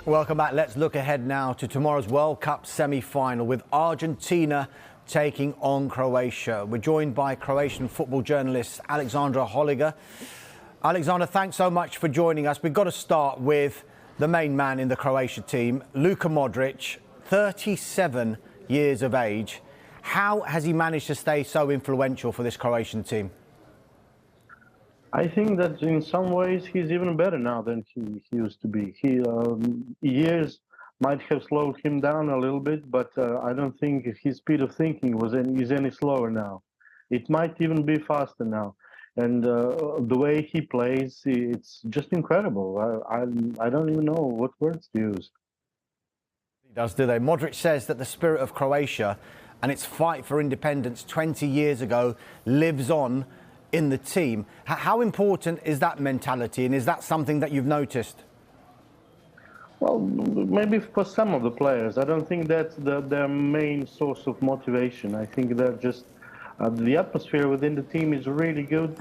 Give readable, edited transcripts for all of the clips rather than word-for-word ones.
Welcome back. Let's look ahead now to tomorrow's World Cup semi-final with Argentina taking on Croatia. We're joined by Croatian football journalist Aleksandar Holiga. Aleksandar, thanks so much for joining us. We've got to start with the main man in the Croatia team, Luka Modric, 37 years of age. How has he managed to stay so influential for this Croatian team? I think that in some ways he's even better now than he used to be. Years might have slowed him down a little bit, but I don't think his speed of thinking is any slower now. It might even be faster now. And the way he plays, it's just incredible. I don't even know what words to use. He does, do they? Modric says that the spirit of Croatia and its fight for independence 20 years ago lives on in the team. How important is that mentality, and is that something that you've noticed? Well, maybe for some of the players. I don't think that's their main source of motivation. I think they're just the atmosphere within the team is really good.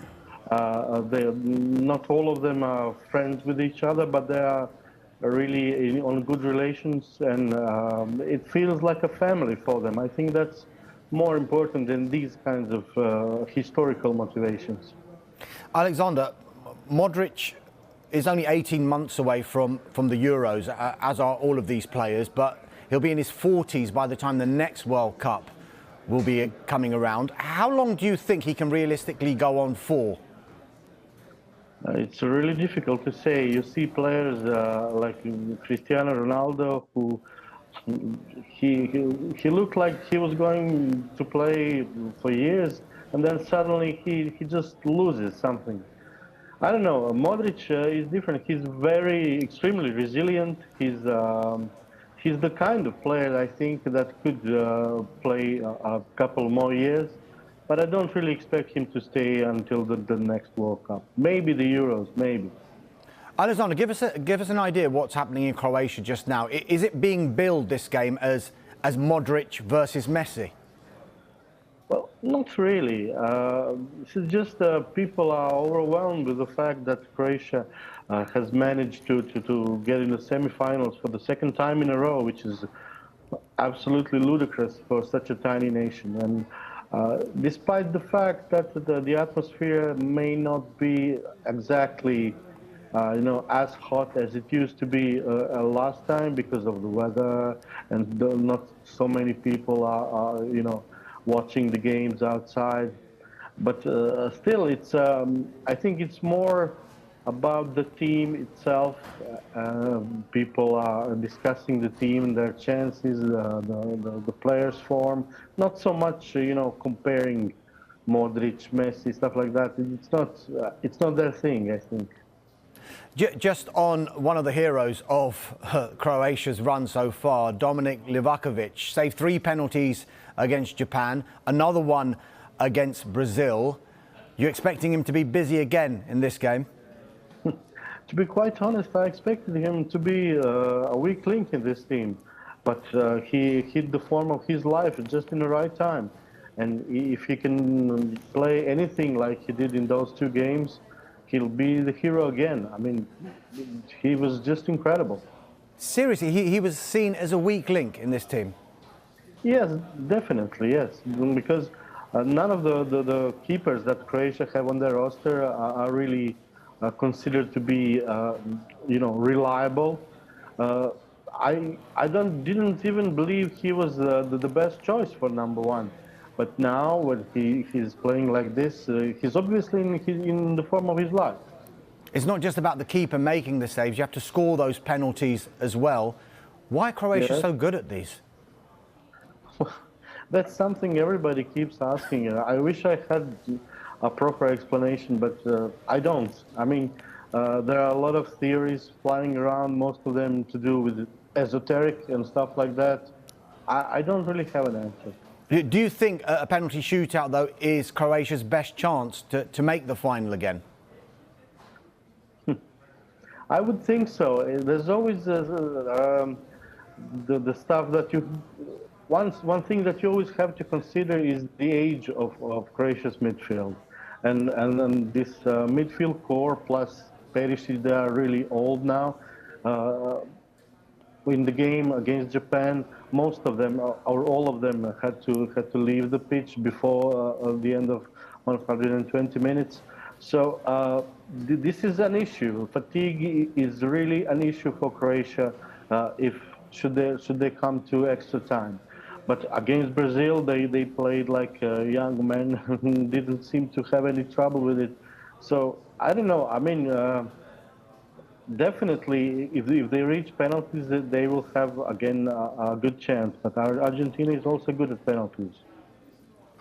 Not all of them are friends with each other, but they are really on good relations, and it feels like a family for them. I think that's more important than these kinds of historical motivations. Aleksandar, Modric is only 18 months away from the Euros, as are all of these players, but he'll be in his 40s by the time the next World Cup will be coming around. How long do you think he can realistically go on for? It's really difficult to say. You see players like Cristiano Ronaldo, who he looked like he was going to play for years, and then suddenly he just loses something. I don't know. Modric is different. He's extremely resilient. He's the kind of player I think that could play a couple more years, but I don't really expect him to stay until the next World Cup. Maybe the Euros, maybe. Aleksandar, give us an idea of what's happening in Croatia just now. Is it being billed, this game, as Modric versus Messi? Well, not really. It's just people are overwhelmed with the fact that Croatia has managed to get in the semi-finals for the second time in a row, which is absolutely ludicrous for such a tiny nation. And despite the fact that the atmosphere may not be exactly as hot as it used to be last time because of the weather, and not so many people are watching the games outside. But still, it's I think it's more about the team itself. People are discussing the team and their chances, the players' form. Not so much, comparing Modric, Messi, stuff like that. It's not their thing, I think. Just on one of the heroes of Croatia's run so far, Livakovic, saved 3 penalties against Japan, another one against Brazil. You're expecting him to be busy again in this game? To be quite honest, I expected him to be a weak link in this team, but he hit the form of his life just in the right time. And if he can play anything like he did in those 2 games, he'll be the hero again. I mean, he was just incredible. Seriously, he was seen as a weak link in this team? Yes, definitely, yes. Because none of the keepers that Croatia have on their roster are really considered to be, reliable. I didn't even believe he was the best choice for #1. But now, when he's playing like this, he's obviously in the form of his life. It's not just about the keeper making the saves. You have to score those penalties as well. Why are Croatia so good at these? That's something everybody keeps asking. I wish I had a proper explanation, but I don't. I mean, there are a lot of theories flying around, most of them to do with esoteric and stuff like that. I don't really have an answer. Do you think a penalty shootout, though, is Croatia's best chance to make the final again? I would think so. There's always the stuff that one thing that you always have to consider is the age of Croatia's midfield. And this midfield core plus Perisic, they are really old now. in the game against Japan, most of them or all of them had to leave the pitch before the end of 120 minutes. So this is an issue. Fatigue is really an issue for Croatia if should they come to extra time. But against Brazil, they played like young men, didn't seem to have any trouble with it. So I don't know. I mean, definitely, if they reach penalties, they will have again a good chance. But Argentina is also good at penalties.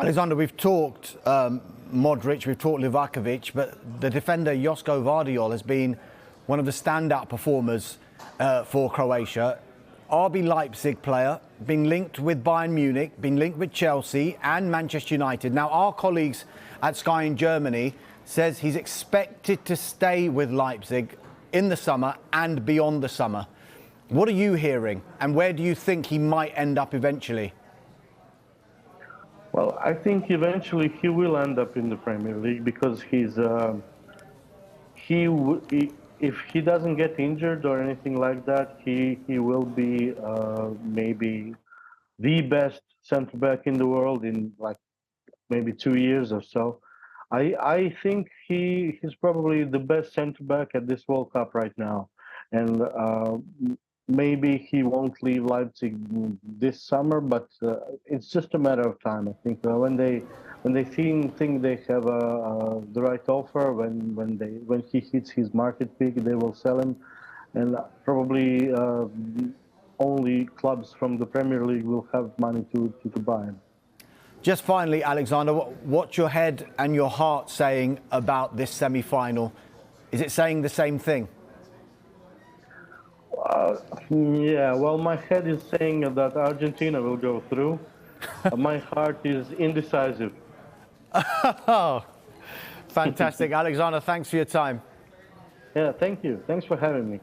Aleksandar, we've talked Modric, we've talked Livakovic, but the defender Josko Vardial has been one of the standout performers for Croatia. RB Leipzig player, been linked with Bayern Munich, been linked with Chelsea and Manchester United. Now, our colleagues at Sky in Germany says he's expected to stay with Leipzig in the summer and beyond the summer. What are you hearing, and where do you think he might end up eventually? Well, I think eventually he will end up in the Premier League because if he doesn't get injured or anything like that, he will be maybe the best centre back in the world in like maybe 2 years or so. I think he's probably the best centre back at this World Cup right now, and maybe he won't leave Leipzig this summer, but it's just a matter of time. I think when they think they have the right offer, when he hits his market peak, they will sell him, and probably only clubs from the Premier League will have money to buy him. Just finally, Aleksandar, what's your head and your heart saying about this semi-final? Is it saying the same thing? Yeah, well, my head is saying that Argentina will go through. My heart is indecisive. Oh, fantastic. Aleksandar, thanks for your time. Yeah, thank you. Thanks for having me.